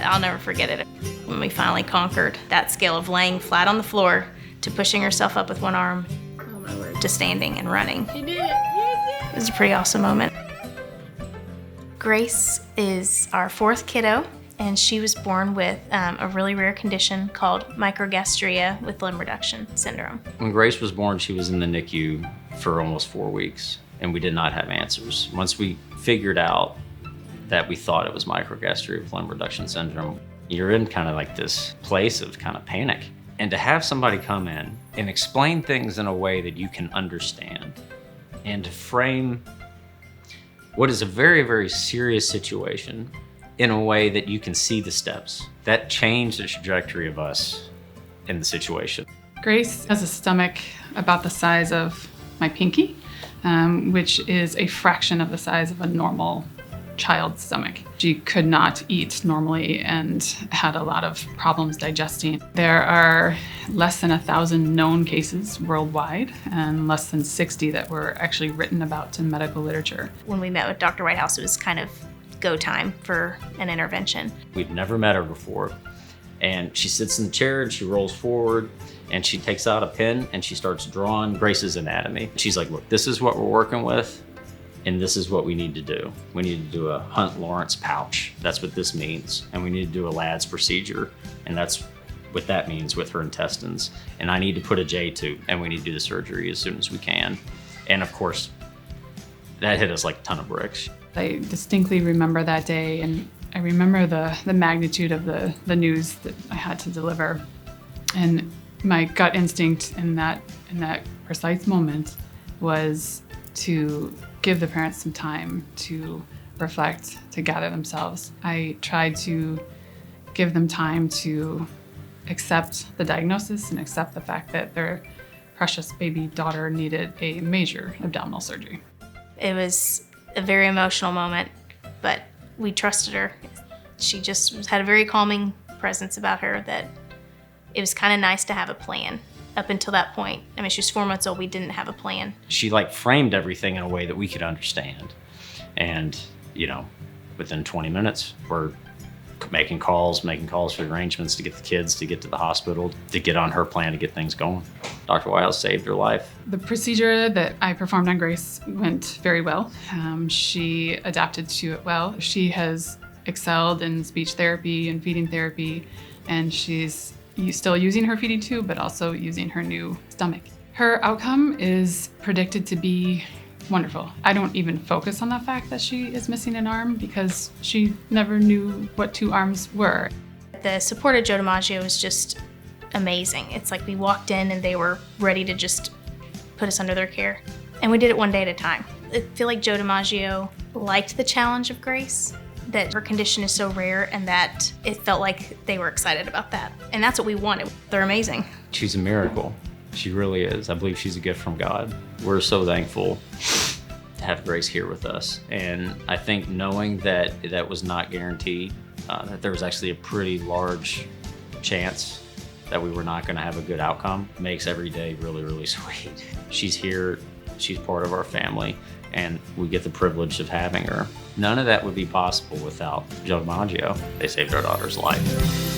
I'll never forget it. When we finally conquered that scale of laying flat on the floor to pushing herself up with one arm to standing and running. You did it. You It was a pretty awesome moment. Grace is our fourth kiddo, and she was born with a really rare condition called microgastria with limb reduction syndrome. When Grace was born, she was in the NICU for almost 4 weeks, and we did not have answers. Once we figured out that we thought it was microgastria with limb reduction syndrome, you're in kind of like this place of kind of panic. And to have somebody come in and explain things in a way that you can understand, and to frame what is a very, very serious situation in a way that you can see the steps, that changed the trajectory of us in the situation. Grace has a stomach about the size of my pinky, which is a fraction of the size of a normal child's stomach. She could not eat normally and had a lot of problems digesting. There are less than 1,000 known cases worldwide and less than 60 that were actually written about in medical literature. When we met with Dr. Whitehouse, it was kind of go time for an intervention. We'd never met her before. And she sits in the chair and she rolls forward and she takes out a pen and she starts drawing Grace's anatomy. She's like, look, this is what we're working with and this is what we need to do. We need to do a Hunt Lawrence pouch. That's what this means. And we need to do a Ladd's procedure. And that's what that means with her intestines. And I need to put a J tube and we need to do the surgery as soon as we can. And of course, that hit us like a ton of bricks. I distinctly remember that day, and I remember the magnitude of the news that I had to deliver. And my gut instinct in that precise moment was to give the parents some time to reflect, to gather themselves. I tried to give them time to accept the diagnosis and accept the fact that their precious baby daughter needed a major abdominal surgery. It was a very emotional moment, but we trusted her. She just had a very calming presence about her that it was kind of nice to have a plan. Up until that point, I mean, she was 4 months old, we didn't have a plan. She like framed everything in a way that we could understand. And, you know, within 20 minutes, we're making calls for arrangements to get the kids to get to the hospital, to get on her plan to get things going. Dr. Whitehouse saved her life. The procedure that I performed on Grace went very well. She adapted to it well. She has excelled in speech therapy and feeding therapy, and she's still using her feeding tube, but also using her new stomach. Her outcome is predicted to be wonderful. I don't even focus on the fact that she is missing an arm because she never knew what 2 arms were. The support at Joe DiMaggio was just amazing. It's like we walked in and they were ready to just put us under their care. And we did it one day at a time. I feel like Joe DiMaggio liked the challenge of Grace, that her condition is so rare and that it felt like they were excited about that. And that's what we wanted. They're amazing. She's a miracle. She really is. I believe she's a gift from God. We're so thankful to have Grace here with us. And I think knowing that that was not guaranteed, that there was actually a pretty large chance that we were not gonna have a good outcome, makes every day really, really sweet. She's here, she's part of our family, and we get the privilege of having her. None of that would be possible without Joe DiMaggio. They saved our daughter's life.